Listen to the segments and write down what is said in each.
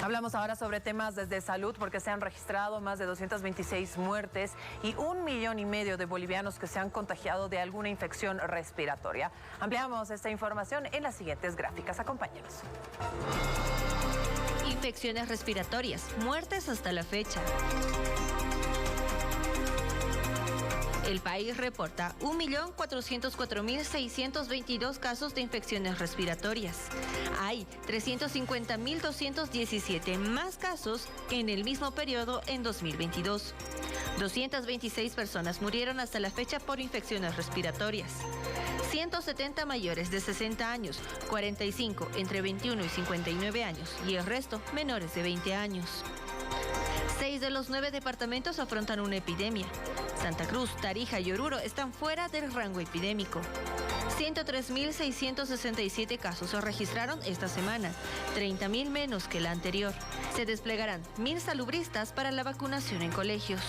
Hablamos ahora sobre temas de salud porque se han registrado más de 226 muertes y 1,5 millones de bolivianos que se han contagiado de alguna infección respiratoria. Ampliamos esta información en las siguientes gráficas. Acompáñenos. Infecciones respiratorias, muertes hasta la fecha. El país reporta 1.404.622 casos de infecciones respiratorias. Hay 350.217 más casos que en el mismo periodo en 2022. 226 personas murieron hasta la fecha por infecciones respiratorias. 170 mayores de 60 años, 45 entre 21 y 59 años y el resto menores de 20 años. 6 de los 9 departamentos afrontan una epidemia. Santa Cruz, Tarija y Oruro están fuera del rango epidémico. 103.667 casos se registraron esta semana, 30.000 menos que la anterior. Se desplegarán 1.000 salubristas para la vacunación en colegios.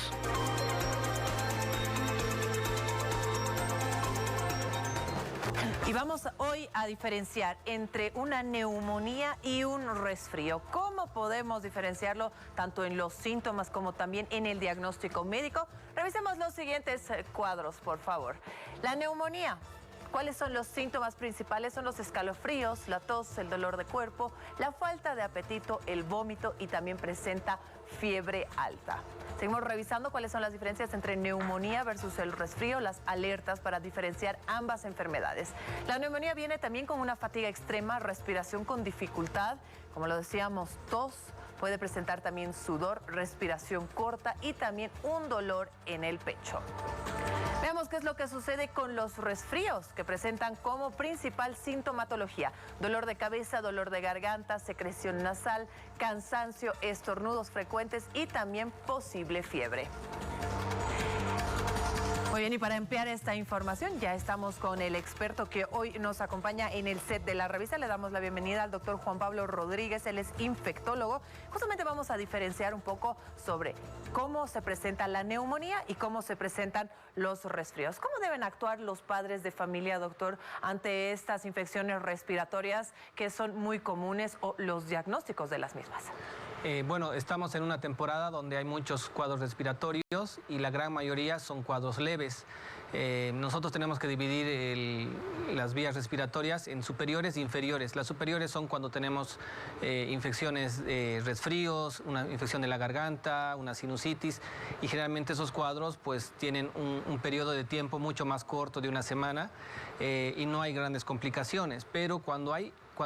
Y vamos hoy a diferenciar entre una neumonía y un resfrío. ¿Cómo podemos diferenciarlo tanto en los síntomas como también en el diagnóstico médico? Revisemos los siguientes cuadros, por favor. La neumonía. ¿Cuáles son los síntomas principales? Son los escalofríos, la tos, el dolor de cuerpo, la falta de apetito, el vómito y también presenta fiebre alta. Seguimos revisando cuáles son las diferencias entre neumonía versus el resfrío, las alertas para diferenciar ambas enfermedades. La neumonía viene también con una fatiga extrema, respiración con dificultad, como lo decíamos, tos, puede presentar también sudor, respiración corta y también un dolor en el pecho. Veamos qué es lo que sucede con los resfríos, que presentan como principal sintomatología dolor de cabeza, dolor de garganta, secreción nasal, cansancio, estornudos frecuentes y también posible fiebre. Muy bien, y para ampliar esta información ya estamos con el experto que hoy nos acompaña en el set de la revista. Le damos la bienvenida al doctor Juan Pablo Rodríguez, él es infectólogo. Justamente vamos a diferenciar un poco sobre cómo se presenta la neumonía y cómo se presentan los resfríos. ¿Cómo deben actuar los padres de familia, doctor, ante estas infecciones respiratorias que son muy comunes o los diagnósticos de las mismas? Bueno, estamos en una temporada donde hay muchos cuadros respiratorios y la gran mayoría son cuadros leves. Nosotros tenemos que dividir las vías respiratorias en superiores e inferiores. Las superiores son cuando tenemos infecciones, resfríos, una infección de la garganta, una sinusitis, y generalmente esos cuadros pues tienen un periodo de tiempo mucho más corto de una semana y no hay grandes complicaciones. Pero cuando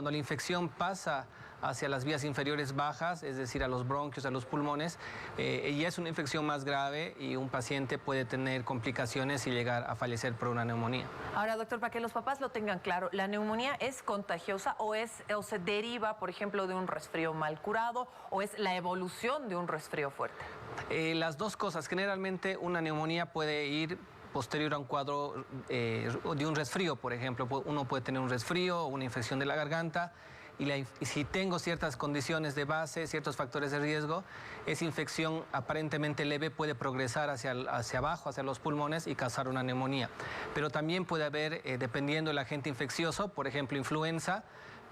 la infección pasa hacia las vías inferiores bajas, es decir, a los bronquios, a los pulmones, ya es una infección más grave y un paciente puede tener complicaciones y llegar a fallecer por una neumonía. Ahora, doctor, para que los papás lo tengan claro, ¿la neumonía es contagiosa o se deriva, por ejemplo, de un resfrío mal curado o es la evolución de un resfrío fuerte? Las dos cosas. Generalmente una neumonía puede ir posterior a un cuadro de un resfrío, por ejemplo. Uno puede tener un resfrío o una infección de la garganta y si tengo ciertas condiciones de base, ciertos factores de riesgo, esa infección aparentemente leve puede progresar hacia abajo, hacia los pulmones y causar una neumonía. Pero también puede haber, dependiendo del agente infeccioso, por ejemplo, influenza,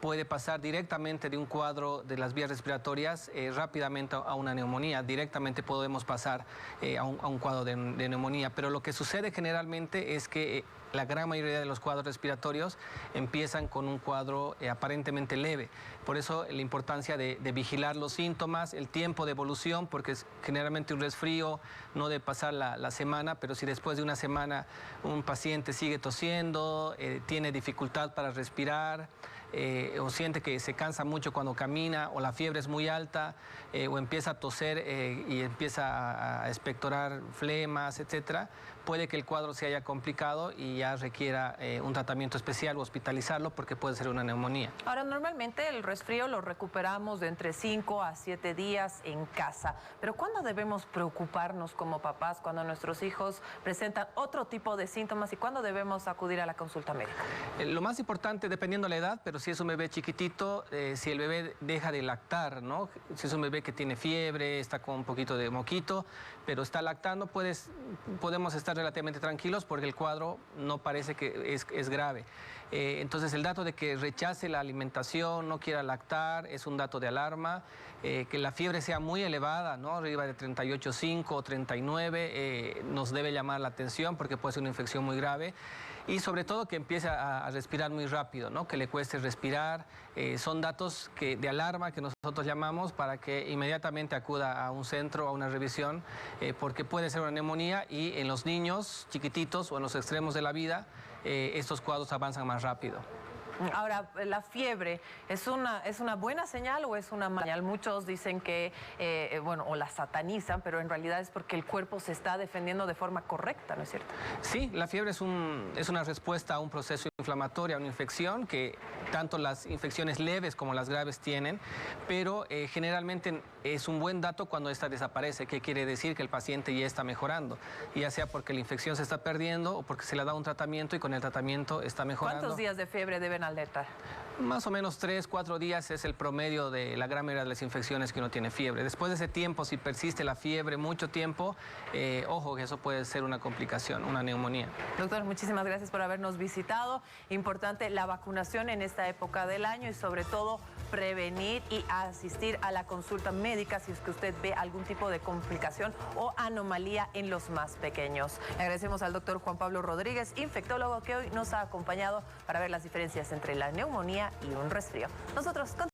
puede pasar directamente de un cuadro de las vías respiratorias rápidamente a una neumonía. Directamente podemos pasar a un cuadro de neumonía. Pero lo que sucede generalmente es que la gran mayoría de los cuadros respiratorios empiezan con un cuadro aparentemente leve. Por eso la importancia de vigilar los síntomas, el tiempo de evolución, porque generalmente un resfrío no debe pasar la semana, pero si después de una semana un paciente sigue tosiendo, tiene dificultad para respirar, o siente que se cansa mucho cuando camina, o la fiebre es muy alta, o empieza a toser y empieza a expectorar flemas, etcétera, puede que el cuadro se haya complicado y ya requiera un tratamiento especial o hospitalizarlo porque puede ser una neumonía. Ahora, normalmente el resfrío lo recuperamos de entre 5 a 7 días en casa, pero ¿cuándo debemos preocuparnos como papás cuando nuestros hijos presentan otro tipo de síntomas y cuándo debemos acudir a la consulta médica? Lo más importante, dependiendo de la edad, pero si es un bebé chiquitito, si el bebé deja de lactar, ¿no? Si es un bebé que tiene fiebre, está con un poquito de moquito, pero está lactando, podemos estar relativamente tranquilos porque el cuadro no parece que es grave. Entonces el dato de que rechace la alimentación, no quiera lactar, es un dato de alarma. Que la fiebre sea muy elevada, ¿no? Arriba de 38,5 o 39, nos debe llamar la atención porque puede ser una infección muy grave. Y sobre todo que empiece a respirar muy rápido, ¿no? Que le cueste respirar. Son datos de alarma que nosotros llamamos para que inmediatamente acuda a un centro, a una revisión, porque puede ser una neumonía y en los niños chiquititos o en los extremos de la vida, estos cuadros avanzan más rápido. Ahora, la fiebre, ¿es una buena señal o es una mala señal? Muchos dicen que, bueno, o la satanizan, pero en realidad es porque el cuerpo se está defendiendo de forma correcta, ¿no es cierto? Sí, la fiebre es una respuesta a un proceso inflamatorio, a una infección, que tanto las infecciones leves como las graves tienen, pero generalmente es un buen dato cuando esta desaparece, que quiere decir que el paciente ya está mejorando, ya sea porque la infección se está perdiendo o porque se le da un tratamiento y con el tratamiento está mejorando. ¿Cuántos días de fiebre deben alertar? Más o menos 3, 4 días es el promedio de la gran mayoría de las infecciones que uno tiene fiebre. Después de ese tiempo, si persiste la fiebre mucho tiempo, ojo que eso puede ser una complicación, una neumonía. Doctor, muchísimas gracias por habernos visitado. Importante la vacunación en esta época del año y sobre todo prevenir y asistir a la consulta médica si es que usted ve algún tipo de complicación o anomalía en los más pequeños. Le agradecemos al doctor Juan Pablo Rodríguez, infectólogo, que hoy nos ha acompañado para ver las diferencias entre la neumonía y un resfrío. Nosotros